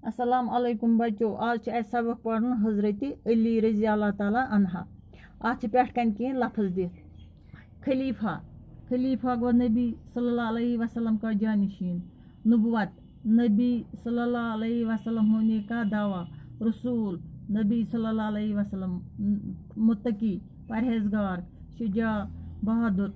السلام علیکم بچو. آج سبق پڑھن حضرت علی رضی اللہ تعالیٰ عنہ. ات پہ کن کی لفظ دت. خلیفہ گو نبی صلی اللہ علیہ وسلم کا جانشین. نبوت نبی صلی اللہ علیہ وسلم ہونے کا دعویٰ. رسول نبی صلی اللہ علیہ وسلم. متقی پرہیزگار شجاع بہادر.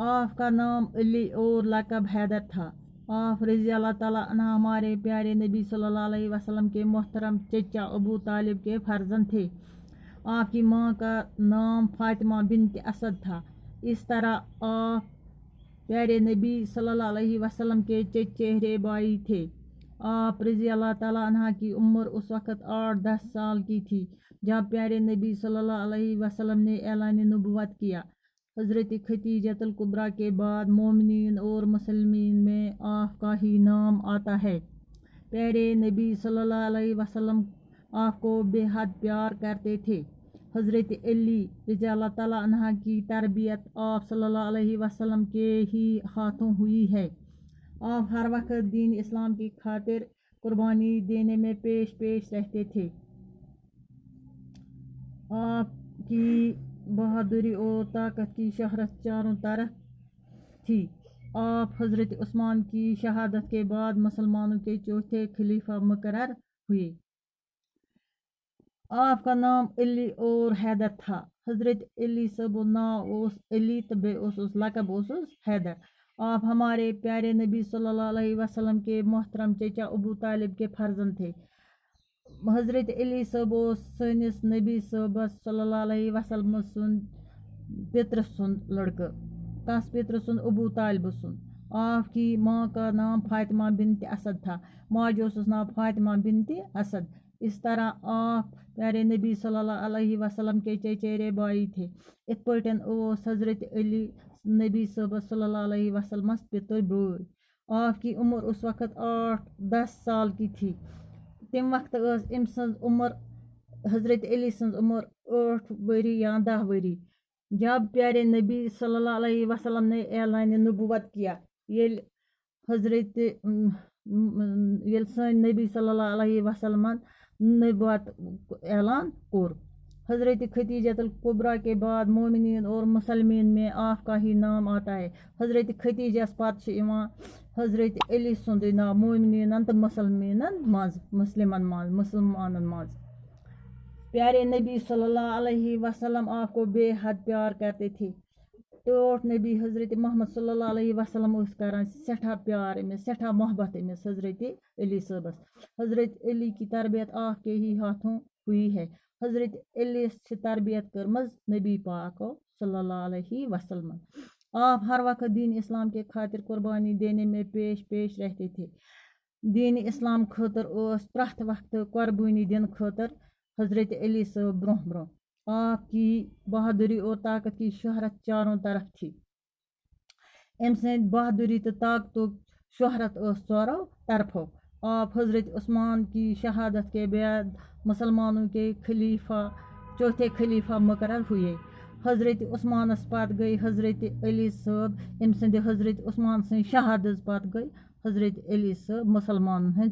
آپ کا نام علی اور لقب حیدر تھا. آپ رضی اللہ تعالیٰ عنہ ہمارے پیارے نبی صلی اللہ علیہ وسلم کے محترم چچا ابو طالب کے فرزند تھے. آپ کی ماں کا نام فاطمہ بنت اسد تھا. اس طرح آپ پیارے نبی صلی اللہ علیہ وسلم کے چچیرے بھائی تھے. آپ رضی اللہ تعالیٰ عنہ کی عمر اس وقت 8-10 سال کی تھی جب پیارے نبی صلی اللہ علیہ وسلم نے اعلان نبوت کیا. حضرت ختیجۃ الکبریٰ کے بعد مومنین اور مسلمین میں آپ کا ہی نام آتا ہے. پیارے نبی صلی اللہ علیہ وسلم آپ کو بے حد پیار کرتے تھے. حضرت علی رضی اللہ تعالیٰ عنہ کی تربیت آپ صلی اللہ علیہ وسلم کے ہی ہاتھوں ہوئی ہے. آپ ہر وقت دین اسلام کی خاطر قربانی دینے میں پیش رہتے تھے. آپ کی بہادری اور طاقت کی شہرت چاروں طرف تھی. آپ حضرت عثمان کی شہادت کے بعد مسلمانوں کے چوتھے خلیفہ مقرر ہوئے. آپ کا نام علی اور حیدر تھا. حضرت علی صاحب ناو اوس علی تو بے اوسس لقب اوسس حیدر. آپ ہمارے پیارے نبی صلی اللہ علیہ وسلم کے محترم چچا ابو طالب کے فرزند تھے. حضرت علی صاحب سنس نبی صاحب صلی اللہ علیہ وسلم سن پتر سند لڑکہ. تس پتر سند ابو طالب سن. آپ کی ماں کا نام فاطمہ بنت اسد تھا. ماجہ اوسس ناو فاطمہ بنت اسد. اس طرح آپ پیارے نبی صلی اللہ علیہ وسلم کے چچیرے بھائی تھے. ات پٲٹھۍ اوس حضرت علی نبی صاحب صلی اللہ علیہ وسلم پتر بھائی. آپ کی عمر اس وقت 8-10 سال کی تھی. تم وقت ام سن عمر حضرت علی سن عمر 8 ؤری یا 10 ؤری جب پیارے نبی صلی اللہ علیہ وسلم نے اعلان نبوت کیا. یل سن نبی صلی اللہ علیہ وسلم نبوت اعلان کور. حضرت ختیجۃ الکبریٰ کے بعد مومنین اور مسلمین میں آپ کا ہی نام آتا ہے. حضرت ختیجہ پتہ حضرت علی سند ناو مومنین تو مسلمانن مز. پیارے نبی صلی اللہ علیہ وسلم آپ کو بے حد پیار کرتے تھے. ٹوٹ نبی حضرت محمد صلی اللہ علیہ وسلم اس کران سٹھا پیار امس سٹھا محبت امس حضرت علی صاحبس. حضرت علی کی تربیت آپ کے ہی ہاتھوں ہوئی ہے. حضرت علی سے تربیت کرمز نبی پاک صلی اللہ علیہ وسلم. آپ ہر وقت دین اسلام کے خاطر قربانی دینے میں پیش رہتے تھے. دین اسلام خاطر اس پرت وقت قربانی دن خاطر حضرت علی صاحب برہ. آپ کی بہادری اور طاقت کی شہرت چاروں طرف تھی. ام سند بہادری تو طاقت شہرت ژورو طرفو. آپ حضرت عثمان کی شہادت کے بعد مسلمانوں کے چوتھے خلیفہ مقرر ہوئے. حضرت عثمانس پتہ گئی حضرت علی صاحب. ام سند حضرت عثمان سن شہادت پتہ گئی حضرت علی صاحب مسلمانن ہند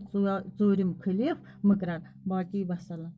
ژوٗرِم خلیف مقرر. باقی وسلام.